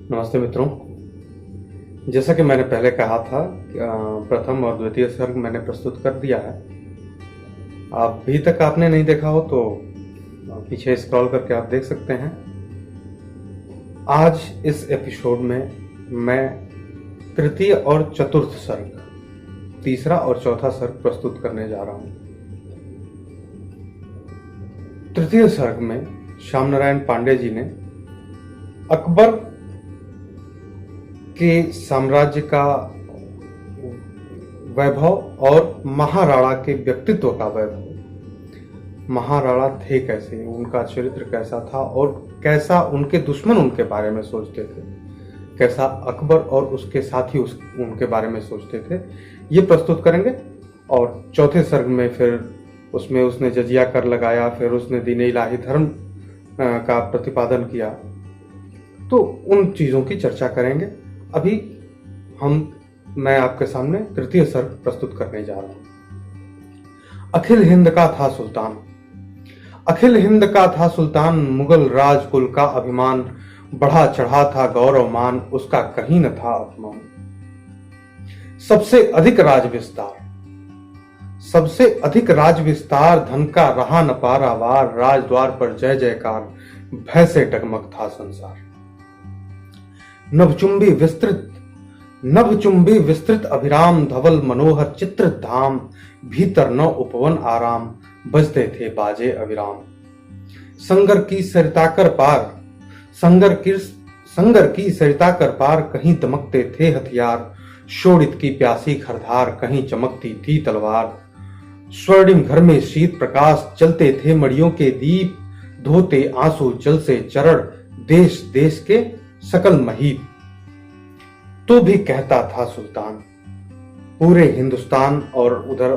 नमस्ते मित्रों। जैसा कि मैंने पहले कहा था, प्रथम और द्वितीय सर्ग मैंने प्रस्तुत कर दिया है। अभी तक आपने नहीं देखा हो तो पीछे स्क्रॉल करके आप देख सकते हैं। आज इस एपिसोड में मैं तृतीय और चतुर्थ सर्ग, तीसरा और चौथा सर्ग प्रस्तुत करने जा रहा हूं। तृतीय सर्ग में श्याम नारायण पांडे जी ने अकबर के साम्राज्य का वैभव और महाराणा के व्यक्तित्व का वैभव, महाराणा थे कैसे, उनका चरित्र कैसा था और कैसा उनके दुश्मन उनके बारे में सोचते थे, कैसा अकबर और उसके साथी उनके बारे में सोचते थे, ये प्रस्तुत करेंगे। और चौथे सर्ग में फिर उसमें उसने जजिया कर लगाया, फिर उसने दीन इलाही धर्म का प्रतिपादन किया, तो उन चीजों की चर्चा करेंगे। अभी मैं आपके सामने तृतीय सर्ग प्रस्तुत करने जा रहा हूं। अखिल हिंद का था सुल्तान, अखिल हिंद का था सुल्तान, मुगल राजकुल का अभिमान, बढ़ा चढ़ा था गौरव मान, उसका कहीं न था अपमान। सबसे अधिक राज विस्तार, सबसे अधिक राज विस्तार, धन का रहा न पारावार, राजद्वार पर जय जयकार, भय से डगमग था संसार। नभचुंबी विस्तृत अभिराम, धवल मनोहर चित्र धाम, भीतर न उपवन आराम, बजते थे बाजे अविराम। संगर की सरिताकर पार, संगर की सरिताकर पार, कहीं दमकते थे हथियार, शोणित की प्यासी खरधार, कहीं चमकती थी तलवार। स्वर्णिम घर में शीत प्रकाश, चलते थे मड़ियों के दीप, धोते आंसू जल से चरण, देश देश के सकल महीप। तो भी कहता था सुल्तान, पूरे हिंदुस्तान और उधर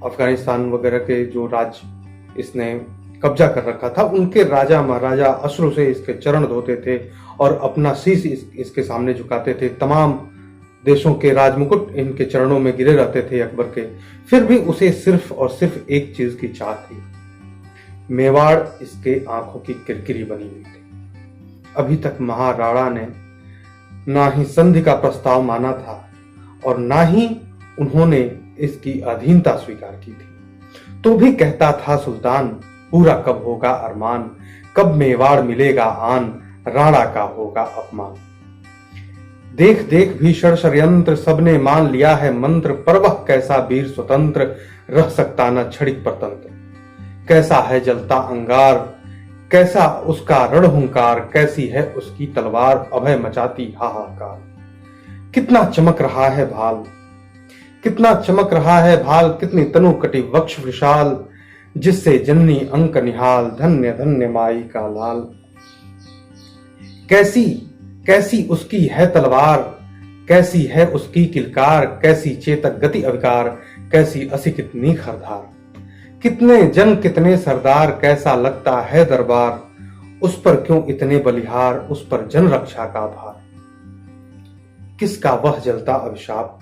अफगानिस्तान वगैरह के जो राज्य इसने कब्जा कर रखा था, उनके राजा महाराजा अश्रु से इसके चरण धोते थे और अपना शीश इसके सामने झुकाते थे। तमाम देशों के राजमुकुट इनके चरणों में गिरे रहते थे अकबर के। फिर भी उसे सिर्फ और सिर्फ एक चीज की चाह थी, मेवाड़ इसके आंखों की किरकिरी बनी हुई थी। अभी तक महाराणा ने ना ही संधि का प्रस्ताव माना था और ना ही उन्होंने इसकी अधीनता स्वीकार की थी। तो भी कहता था सुल्तान, पूरा कब होगा अरमान, कब मेवाड़ मिलेगा आन, राणा का होगा अपमान। देख देख भीषण षड्यंत्र, सबने मान लिया है मंत्र, पर वह कैसा वीर स्वतंत्र, रह सकता न क्षणिक परतंत्र। कैसा है जलता अंगार, कैसा उसका रणहुंकार, कैसी है उसकी तलवार, अभय मचाती हाहाकार। कितना चमक रहा है भाल, कितना चमक रहा है भाल, कितनी तनु कटी वक्ष विशाल, जिससे जननी अंक निहाल, धन्य धन्य माई का लाल। कैसी कैसी उसकी है तलवार, कैसी है उसकी किलकार, कैसी चेतक गति अविकार, कैसी असी कितनी खरधार। कितने जन कितने सरदार, कैसा लगता है दरबार, उस पर क्यों इतने बलिहार, उस पर जन रक्षा का भार। किसका वह जलता अभिशाप,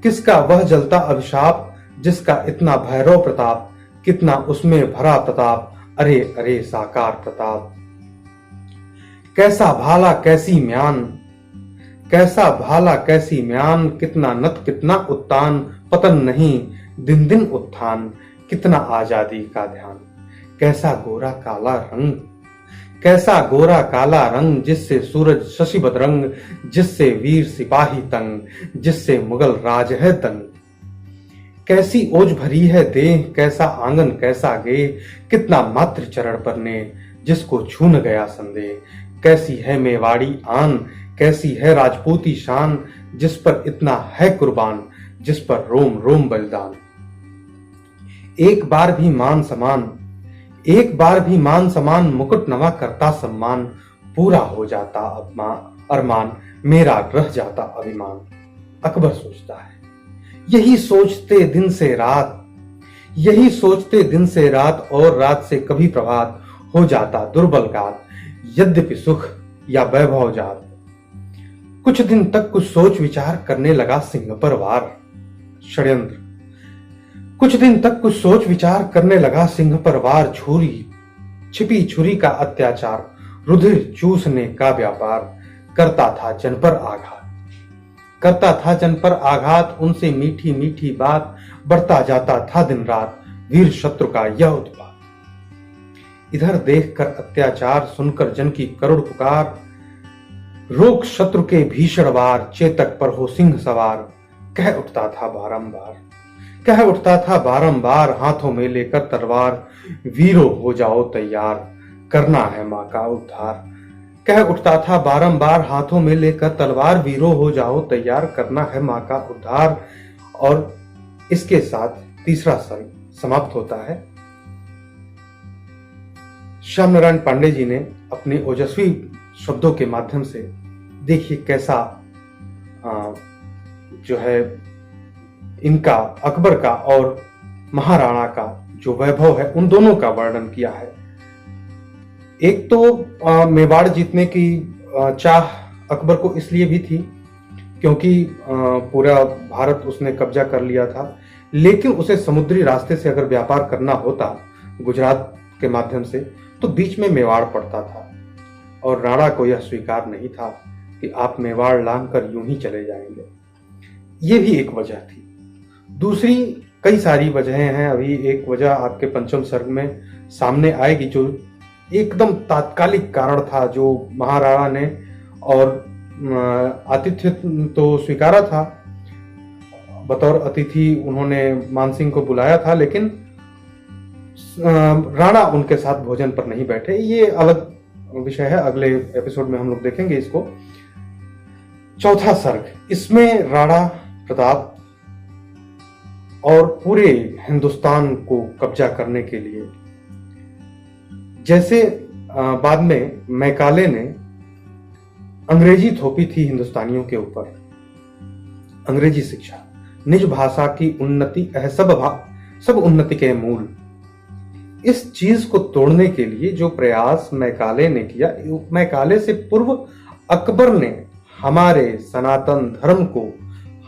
किसका वह जलता अभिशाप, जिसका इतना भैरव प्रताप, कितना उसमें भरा प्रताप, अरे अरे साकार प्रताप। कैसा भाला कैसी म्यान, कैसा भाला कैसी म्यान, कितना नत कितना उत्तान, पतन नहीं दिन दिन उत्थान, कितना आजादी का ध्यान। कैसा गोरा काला रंग, कैसा गोरा काला रंग, जिससे सूरज शशि बदरंग, जिससे वीर सिपाही तंग, जिससे मुगल राज है दंग। कैसी ओज भरी है देह, कैसा आंगन कैसा गे, कितना मात्र चरण पर ने, जिसको छू न गया संदेह। कैसी है मेवाड़ी आन, कैसी है राजपूती शान, जिस पर इतना है कुर्बान, जिस पर रोम रोम बलिदान। एक बार भी मान समान, एक बार भी मान समान, मुकुट नवा करता सम्मान, पूरा हो जाता अरमान, मेरा रह जाता अभिमान। अकबर सोचता है, यही सोचते दिन से रात, यही सोचते दिन से रात, और रात से कभी प्रभात, हो जाता दुर्बल गात, यद्यपि सुख या वैभव जात। कुछ दिन तक कुछ सोच विचार करने लगा सिंह पर वार, षड्यंत्र। कुछ दिन तक कुछ सोच विचार करने लगा सिंह पर वार, छुरी छिपी छुरी का अत्याचार, रुधिर चूसने का व्यापार, करता था जन पर आघात, करता था जन पर आघात, उनसे मीठी मीठी बात, बढ़ता जाता था दिन रात वीर शत्रु का यह उत्पात। इधर देखकर अत्याचार, सुनकर जन की करुण पुकार, रोक शत्रु के भीषण वार, चेतक पर हो सिंह सवार, कह उठता था बारंबार, कह उठता था बारंबार, हाथों में लेकर तलवार, वीरों हो जाओ तैयार, करना है मां का उद्धार। कह उठता था बारंबार, हाथों में लेकर तलवार, वीरों हो जाओ तैयार, करना है मां का उद्धार। और इसके साथ तीसरा सर्ग समाप्त होता है। श्याम नारायण पांडे जी ने अपने ओजस्वी शब्दों के माध्यम से देखिए कैसा जो है इनका अकबर का और महाराणा का जो वैभव है उन दोनों का वर्णन किया है। एक तो मेवाड़ जीतने की चाह अकबर को इसलिए भी थी क्योंकि पूरा भारत उसने कब्जा कर लिया था, लेकिन उसे समुद्री रास्ते से अगर व्यापार करना होता गुजरात के माध्यम से तो बीच में मेवाड़ पड़ता था और राणा को यह स्वीकार नहीं था कि आप मेवाड़ लांघकर यूं ही चले जाएंगे। ये भी एक वजह थी। दूसरी कई सारी वजहें हैं। अभी एक वजह आपके पंचम सर्ग में सामने आएगी जो एकदम तात्कालिक कारण था, जो महाराणा ने और आतिथ्य तो स्वीकारा था, बतौर अतिथि उन्होंने मानसिंह को बुलाया था, लेकिन राणा उनके साथ भोजन पर नहीं बैठे। ये अलग विषय है, अगले एपिसोड में हम लोग देखेंगे इसको। चौथा सर्ग, इसमें राणा प्रताप और पूरे हिंदुस्तान को कब्जा करने के लिए, जैसे बाद में मैकाले ने अंग्रेजी थोपी थी हिंदुस्तानियों के ऊपर, अंग्रेजी शिक्षा, निज भाषा की उन्नति सब उन्नति के मूल, इस चीज को तोड़ने के लिए जो प्रयास मैकाले ने किया, मैकाले से पूर्व अकबर ने हमारे सनातन धर्म को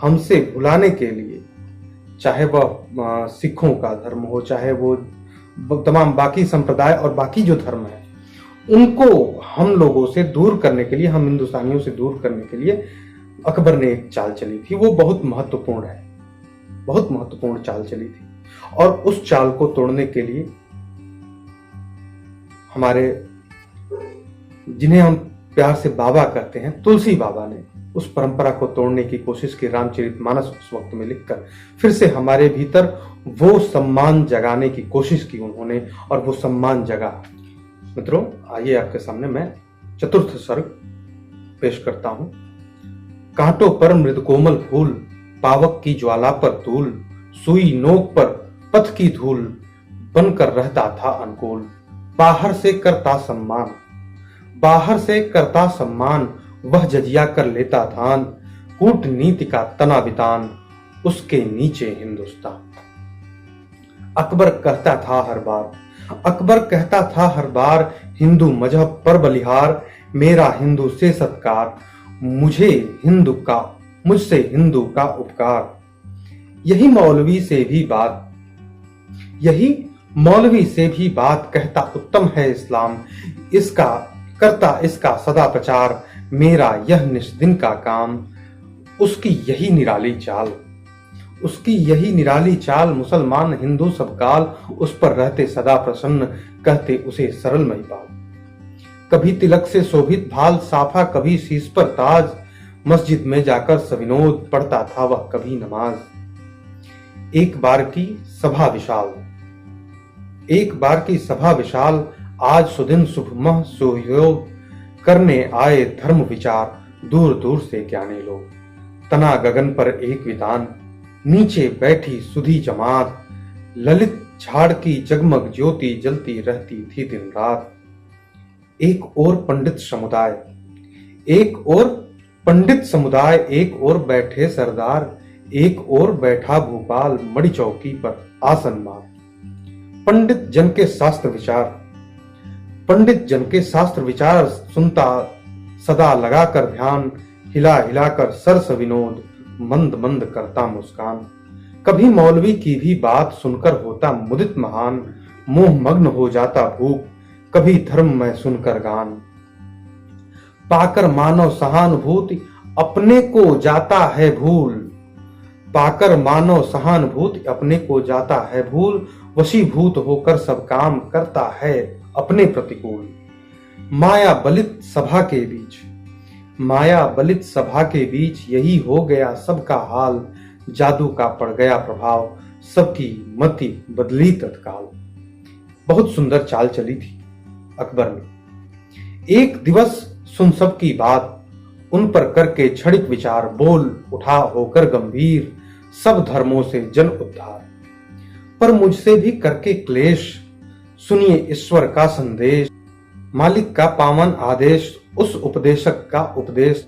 हमसे भुलाने के लिए, चाहे वह सिखों का धर्म हो, चाहे वो तमाम बाकी संप्रदाय और बाकी जो धर्म है, उनको हम लोगों से दूर करने के लिए, हम हिंदुस्तानियों से दूर करने के लिए अकबर ने एक चाल चली थी। वो बहुत महत्वपूर्ण है, बहुत महत्वपूर्ण चाल चली थी। और उस चाल को तोड़ने के लिए हमारे, जिन्हें हम प्यार से बाबा कहते हैं, तुलसी बाबा ने उस परंपरा को तोड़ने की कोशिश की। रामचरितमानस उस वक्त में लिखकर फिर से हमारे भीतर वो सम्मान जगाने की कोशिश की उन्होंने, और वो सम्मान जगा। मित्रों, आइए आपके सामने मैं चतुर्थ सर्ग पेश करता हूं। कांटों पर मृद कोमल फूल, पावक की ज्वाला पर तूल, सुई नोक पर पथ की धूल, बनकर रहता था अनुकूल। बाहर से करता सम्मान, बाहर से करता सम्मान, वह जजिया कर लेता धान, कूटनीति का तना बितान, उसके नीचे हिंदुस्तान। अकबर कहता था हर बार, अकबर कहता था हर बार, हिंदू मजहब पर बलिहार, मेरा हिंदू से सत्कार, मुझसे हिंदू का उपकार। यही मौलवी से भी बात कहता उत्तम है इस्लाम, इसका करता इसका सदा प्रचार, मेरा यह निष्दिन का काम। उसकी यही निराली चाल, मुसलमान हिंदू सब काल, उस पर रहते सदा प्रसन्न, कहते उसे सरल महिपाल। कभी तिलक से शोभित भाल साफा, कभी शीश पर ताज, मस्जिद में जाकर सविनोद, पढ़ता था वह कभी नमाज। एक बार की सभा विशाल, आज सुदिन शुभमह सुयोग, करने आए धर्म विचार, दूर दूर से ज्ञानी लोग। तना गगन पर एक वितान, नीचे बैठी सुधी जमात, ललित झाड़ की जगमग ज्योति जलती रहती थी दिन रात। एक और पंडित समुदाय, एक और बैठे सरदार, एक और बैठा भोपाल, मड़ी चौकी पर आसन मार। पंडित जन के शास्त्र विचार, सुनता सदा लगाकर ध्यान, हिला हिलाकर सरस विनोद, मंद मंद करता मुस्कान। कभी मौलवी की भी बात सुनकर होता मुदित महान, मोह मग्न हो जाता भूख, कभी धर्म में सुनकर गान। पाकर मानव सहानुभूति अपने को जाता है भूल। पाकर मानव सहानुभूति अपने को जाता है भूल, वशीभूत होकर सब काम करता है अपने प्रतिकूल। माया बलित सभा के बीच, माया बलित सभा के बीच यही हो गया सबका हाल। जादू का पड़ गया प्रभाव, सबकी मति बदली तत्काल। बहुत सुंदर चाल चली थी अकबर में। एक दिवस सुन सबकी बात, उन पर करके क्षणिक विचार। बोल उठा होकर गंभीर, सब धर्मों से जन उद्धार। पर मुझसे भी करके क्लेश, सुनिए ईश्वर का संदेश। मालिक का पावन आदेश, उस उपदेशक का उपदेश।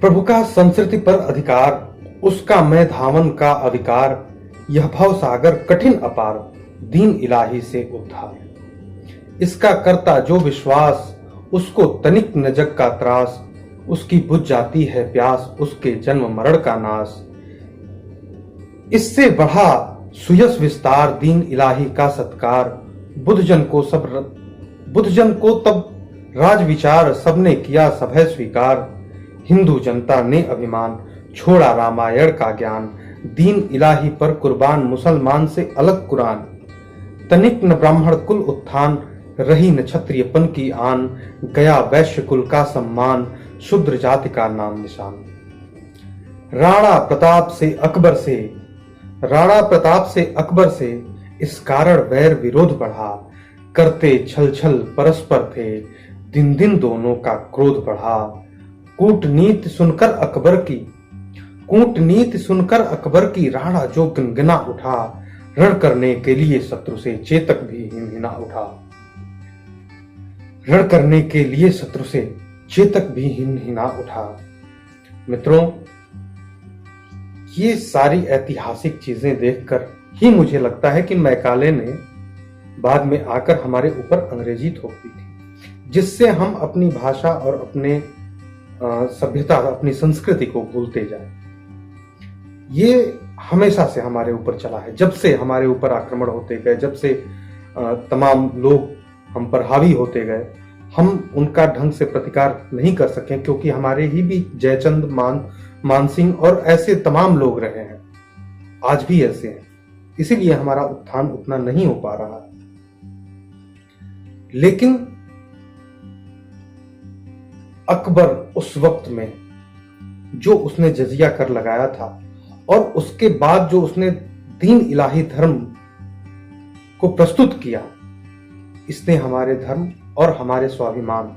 प्रभु का संस्कृति पर अधिकार, उसका मैं धावन का अधिकार। यह भव सागर कठिन अपार, दीन इलाही से उद्धार। इसका करता जो विश्वास, उसको तनिक न जग का त्रास। उसकी बुझ जाती है प्यास, उसके जन्म मरण का नाश। इससे बढ़ा सुयस विस्तार, दीन इलाही का सत्कार। बुद्धजन को तब राज विचार, सबने किया सभय स्वीकार। हिंदू जनता ने अभिमान, छोड़ा रामायण का ज्ञान। दीन इलाही पर कुर्बान, मुसलमान से अलग कुरान। तनिक न ब्राह्मण कुल उत्थान, रही न क्षत्रियपन की आन। गया वैश्य कुल का सम्मान, शूद्र जाति का नाम निशान। राणा प्रताप से अकबर से इस कारण वैर विरोध बढ़ा। करते छल छल परस्पर थे, दिन दिन दोनों का क्रोध बढ़ा। कूटनीति सुनकर अकबर की राणा जो गनगना उठा। रण करने के लिए शत्रु से चेतक भी हिनहिना उठा। रण करने के लिए शत्रु से चेतक भी हिनहिना उठा। मित्रों, ये सारी ऐतिहासिक चीजें देखकर ही मुझे लगता है कि मैकाले ने बाद में आकर हमारे ऊपर अंग्रेजी थोप दी थी, जिससे हम अपनी भाषा और अपने सभ्यता, अपनी संस्कृति को भूलते जाए। ये हमेशा से हमारे ऊपर चला है। जब से हमारे ऊपर आक्रमण होते गए, जब से तमाम लोग हम पर हावी होते गए, हम उनका ढंग से प्रतिकार नहीं कर सके, क्योंकि हमारे ही भी जयचंद, मानसिंह और ऐसे तमाम लोग रहे हैं, आज भी ऐसे हैं। इसीलिए हमारा उत्थान उतना नहीं हो पा रहा। लेकिन अकबर उस वक्त में जो उसने जजिया कर लगाया था और उसके बाद जो उसने दीन इलाही धर्म को प्रस्तुत किया, इसने हमारे धर्म और हमारे स्वाभिमान,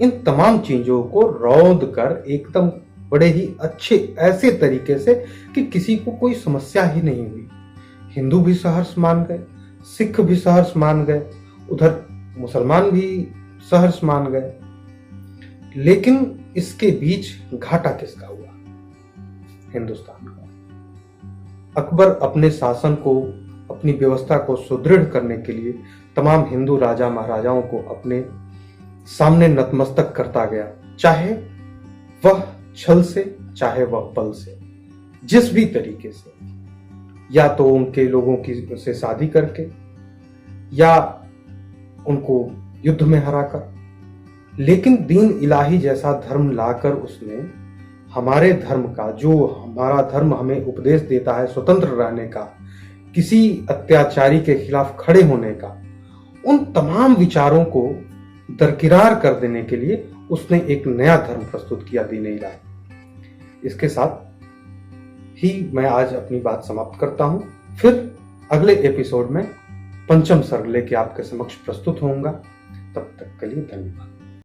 इन तमाम चीजों को रौंद कर एकदम बड़े ही अच्छे ऐसे तरीके से कि किसी को कोई समस्या ही नहीं हुई। हिंदू भी सहर्ष मान गए, सिख भी सहर्ष मान गए, उधर मुसलमान भी सहर्ष मान गए। लेकिन इसके बीच घाटा किसका हुआ? हिंदुस्तान का। अकबर अपने शासन को, अपनी व्यवस्था को सुदृढ़ करने के लिए तमाम हिंदू राजा महाराजाओं को अपने सामने नतमस्तक करता गया, चाहे वह छल से, चाहे वह बल से, जिस भी तरीके से, या तो उनके लोगों की से शादी करके, या उनको युद्ध में हराकर। लेकिन दीन इलाही जैसा धर्म लाकर उसने हमारे धर्म का, जो हमारा धर्म हमें उपदेश देता है स्वतंत्र रहने का, किसी अत्याचारी के खिलाफ खड़े होने का, उन तमाम विचारों को दरकिरार कर देने के लिए उसने एक नया धर्म प्रस्तुत किया, दीन इलाही। इसके साथ ही मैं आज अपनी बात समाप्त करता हूं। फिर अगले एपिसोड में पंचम सर्ग लेके आपके समक्ष प्रस्तुत होऊंगा। तब तक के लिए धन्यवाद।